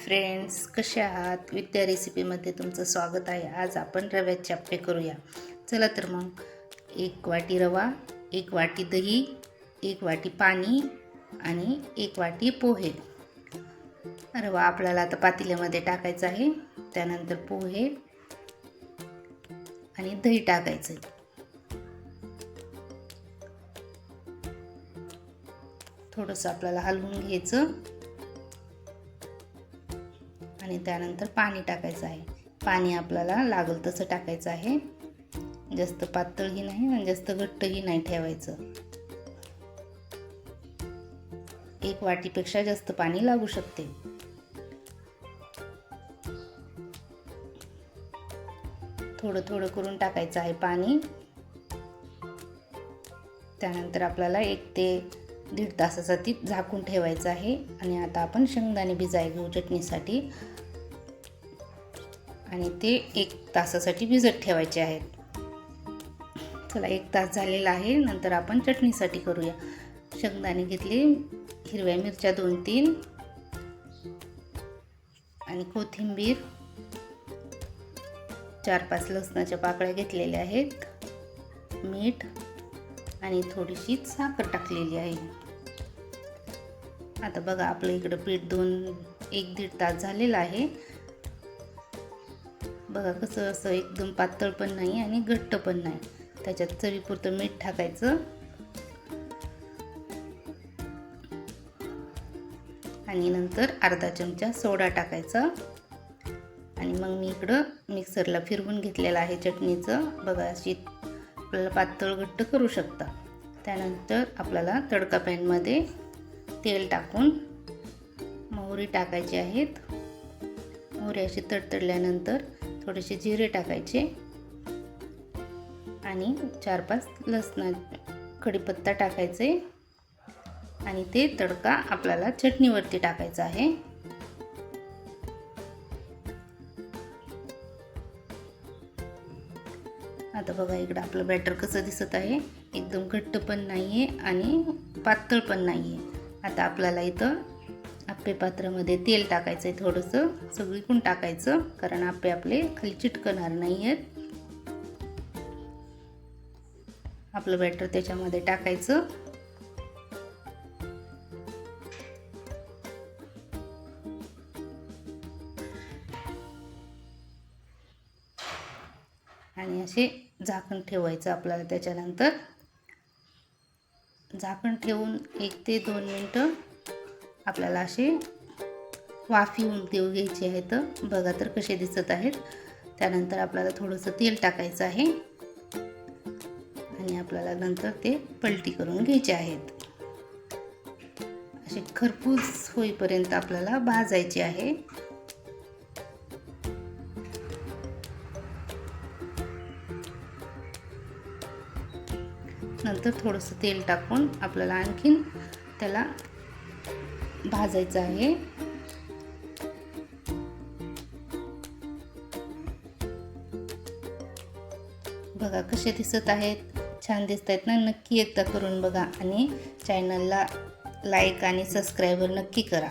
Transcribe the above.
Friends, कसे आहात? विद्या रेसिपीमध्ये तुमचं स्वागत आहे. आज आपण रव्याचे आप्पे करूया. चला तर मग 1 वाटी रवा, 1 वाटी दही, 1 वाटी पाणी आणि 1 वाटी पोहे. रवा आपल्याला आता पातेल्यामध्ये टाकायचा आहे. त्यानंतर पोहे आणि दही टाकायचं. थोडंसं आपल्याला हलवून घ्यायचं आणि त्यानंतर पाणी टाकायचं आहे. पाणी आपल्याला लागल तसं टाकायचं आहे. जास्त पातळही नाही आणि जास्त घट्टही नाही ठेवायचं. 1 वाटीपेक्षा जास्त पाणी लागू शकते. थोडं थोडं करून टाकायचं आहे पाणी. त्यानंतर आपल्याला 1 ते 1.5 तासासाठी झाकून ठेवायचं आहे. आणि आता आपण शेंगदाणे भिजायला घेऊ चटणीसाठी आणि ते 1 तासासाठी भिजत ठेवायचे आहेत. चला 1 तास झालेला आहे. नंतर आपण चटणीसाठी करूया. शेंगदाणे घेतले, हिरव्या मिरच्या 2-3 आणि कोथिंबीर, 4-5 लसणाच्या पाकळ्या घेतलेल्या आहेत, मीठ आणि थोडीशी साखर टाकलेली आहे. आता बघा आपलं इकडं पीठ 1-1.5 तास झालेलं आहे. बघा कसं असं एकदम पातळ पण नाही आणि घट्ट पण नाही. त्याच्यात चवीपुरतं मीठ टाकायचं आणि नंतर अर्धा चमचा सोडा टाकायचा. आणि मग मी इकडं मिक्सरला फिरवून घेतलेलं आहे चटणीचं. बघा अशी आपल्याला पातळ घट्ट करू शकता. त्यानंतर आपल्याला तडका पॅनमध्ये तेल टाकून मोहरी टाकायची आहेत. मोहरी अशी तडतडल्यानंतर थोडेसे जिरे टाकायचे आणि 4-5 लसण कढीपत्ता टाकायचे आणि ते तडका आपल्याला चटणीवरती टाकायचा आहे. आता बघा इकडं आपलं बॅटर कसं दिसत आहे. एकदम घट्ट पण नाही आहे आणि पातळ पण नाही आहे. आता आपल्याला इथं आप्पे पात्रामध्ये तेल टाकायचं आहे. थोडंसं सगळीकडून टाकायचं कारण आप्पे आपले खाली चिटकणार नाही आहेत. आपलं बॅटर त्याच्यामध्ये टाकायचं आणि असे झाकण ठेवायचं आपल्याला. त्याच्यानंतर झाकण ठेवून 1 ते 2 मिनटं आपल्याला असे वाफ येऊन देऊ घ्यायचे आहेत. बघा तर कसे दिसत आहेत. त्यानंतर आपल्याला थोडंसं तेल टाकायचं आहे आणि आपल्याला नंतर ते पलटी करून घ्यायचे आहेत. असे खरपूस होईपर्यंत आपल्याला भाजायचे आहे. नंतर थोडंसं तेल टाकून आपल्याला आणखीन त्याला भाजायचं आहे. बघा कसे दिसत आहेत. छान दिसत आहेत ना. नक्की एकदा करून बघा आणि चॅनलला लाईक आणि सबस्क्राईब नक्की करा.